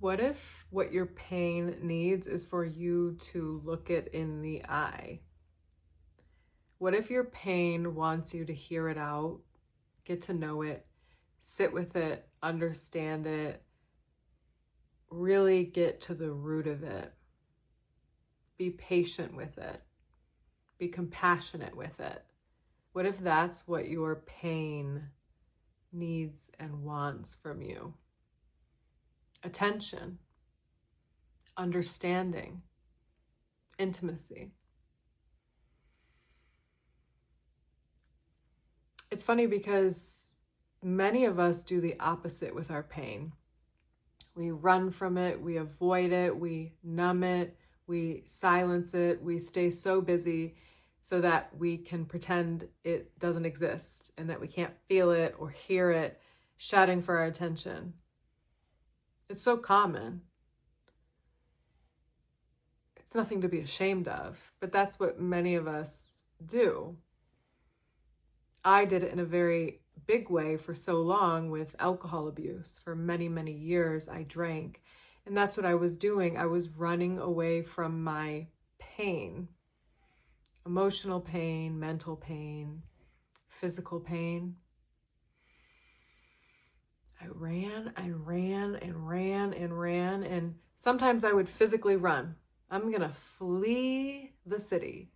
What if what your pain needs is for you to look it in the eye? What if your pain wants you to hear it out, get to know it, sit with it, understand it, really get to the root of it, be patient with it, be compassionate with it? What if that's what your pain needs and wants from you? Attention, understanding, intimacy. It's funny because many of us do the opposite with our pain. We run from it, we avoid it, we numb it, we silence it, we stay so busy so that we can pretend it doesn't exist and that we can't feel it or hear it shouting for our attention. It's so common. It's nothing to be ashamed of, but that's what many of us do. I did it in a very big way for so long with alcohol abuse. For many, many years, I drank. And that's what I was doing. I was running away from my pain. Emotional pain, mental pain, physical pain. I ran and ran and ran and ran. And sometimes I would physically run. I'm going to flee the city.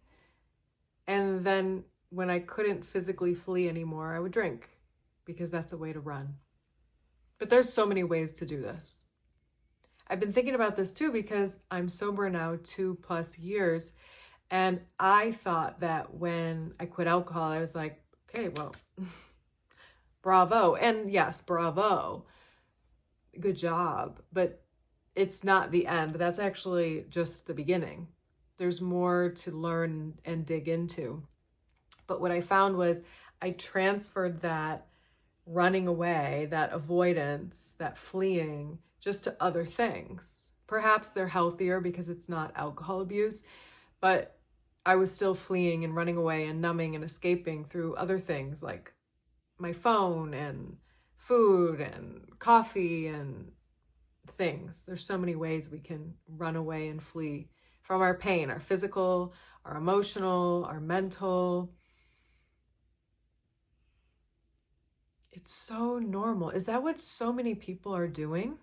And then when I couldn't physically flee anymore, I would drink because that's a way to run. But there's so many ways to do this. I've been thinking about this too because I'm sober now 2+ years. And I thought that when I quit alcohol, I was like, okay, well, bravo. And yes, bravo. Good job. But it's not the end. That's actually just the beginning. There's more to learn and dig into. But what I found was I transferred that running away, that avoidance, that fleeing, just to other things. Perhaps they're healthier because it's not alcohol abuse, but I was still fleeing and running away and numbing and escaping through other things like my phone and food and coffee and things. There's so many ways we can run away and flee from our pain, our physical, our emotional, our mental. It's so normal. Is that what so many people are doing?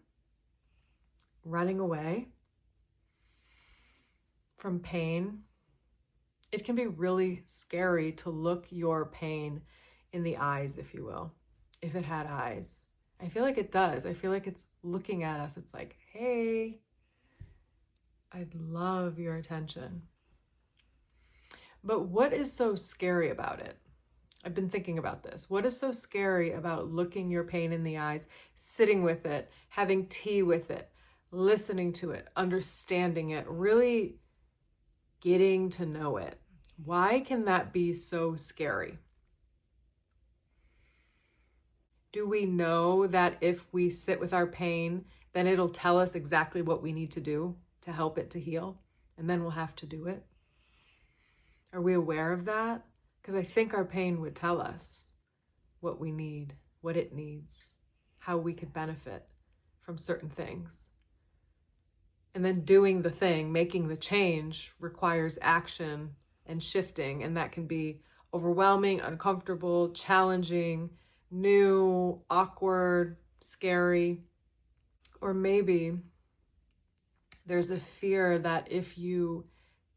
Running away from pain? It can be really scary to look your pain in the eyes, if you will, if it had eyes. I feel like it does. I feel like it's looking at us. It's like, hey, I'd love your attention. But what is so scary about it? I've been thinking about this. What is so scary about looking your pain in the eyes, sitting with it, having tea with it, listening to it, understanding it, really getting to know it? Why can that be so scary? Do we know that if we sit with our pain, then it'll tell us exactly what we need to do to help it to heal, and then we'll have to do it? Are we aware of that? Because I think our pain would tell us what we need, what it needs, how we could benefit from certain things. And then doing the thing, making the change, requires action and shifting, and that can be overwhelming, uncomfortable, challenging, new, awkward, scary. Or maybe there's a fear that if you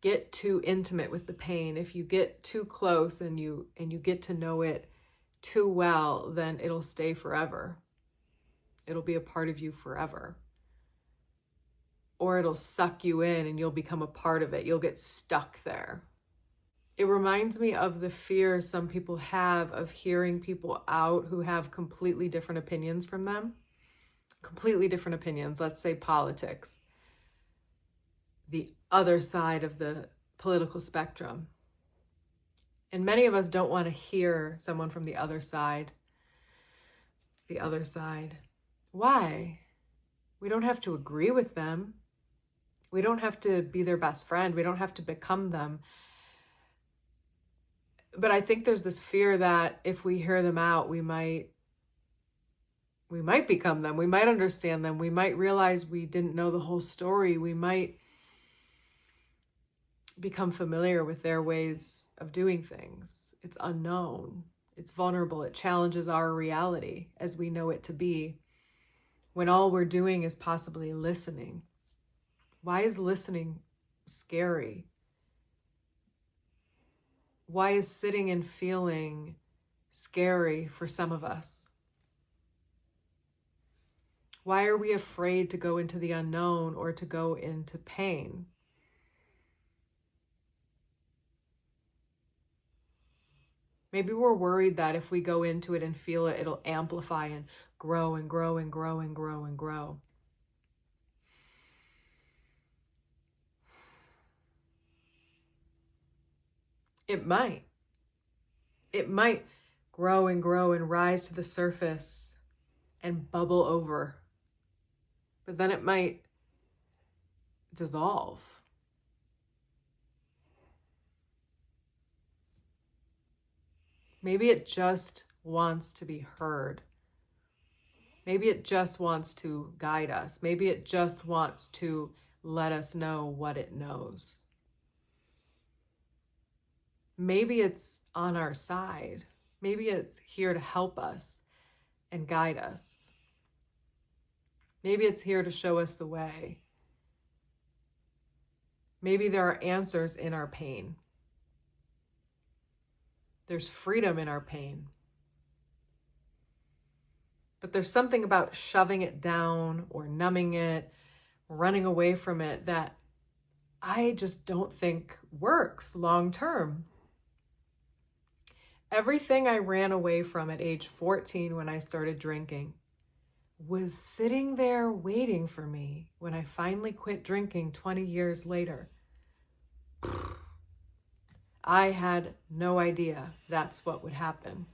get too intimate with the pain, if you get too close and you get to know it too well, then it'll stay forever. It'll be a part of you forever. Or it'll suck you in and you'll become a part of it. You'll get stuck there. It reminds me of the fear some people have of hearing people out who have completely different opinions from them. Completely different opinions. Let's say politics. The other side of the political spectrum. And many of us don't want to hear someone from the other side. The other side. Why? We don't have to agree with them. We don't have to be their best friend. We don't have to become them. But I think there's this fear that if we hear them out, we might we might become them. We might understand them. We might realize we didn't know the whole story. We might become familiar with their ways of doing things. It's unknown. It's vulnerable. It challenges our reality as we know it to be, when all we're doing is possibly listening. Why is listening scary? Why is sitting and feeling scary for some of us? Why are we afraid to go into the unknown or to go into pain? Maybe we're worried that if we go into it and feel it, it'll amplify and grow and grow and grow and grow and grow. It might. It might grow and grow and rise to the surface and bubble over. But then it might dissolve. Maybe it just wants to be heard. Maybe it just wants to guide us. Maybe it just wants to let us know what it knows. Maybe it's on our side. Maybe it's here to help us and guide us. Maybe it's here to show us the way. Maybe there are answers in our pain. There's freedom in our pain. But there's something about shoving it down or numbing it, running away from it, that I just don't think works long term. Everything I ran away from at age 14 when I started drinking was sitting there waiting for me when I finally quit drinking 20 years later. I had no idea that's what would happen.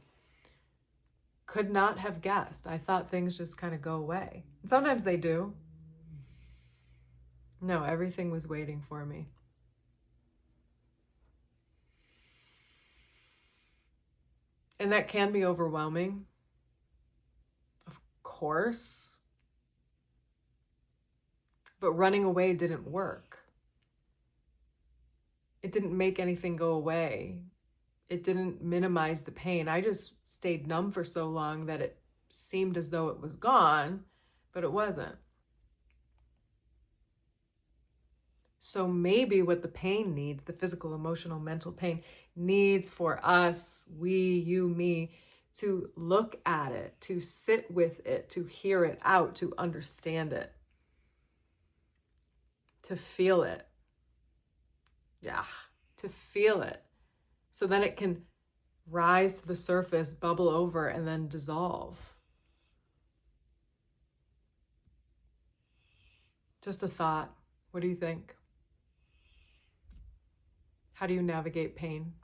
Could not have guessed. I thought things just kind of go away. And sometimes they do. No, everything was waiting for me. And that can be overwhelming, of course. But running away didn't work. It didn't make anything go away. It didn't minimize the pain. I just stayed numb for so long that it seemed as though it was gone, but it wasn't. So maybe what the pain needs, the physical, emotional, mental pain, needs for us, we, you, me, to look at it, to sit with it, to hear it out, to understand it, to feel it. Yeah, to feel it. So then it can rise to the surface, bubble over, and then dissolve. Just a thought. What do you think? How do you navigate pain?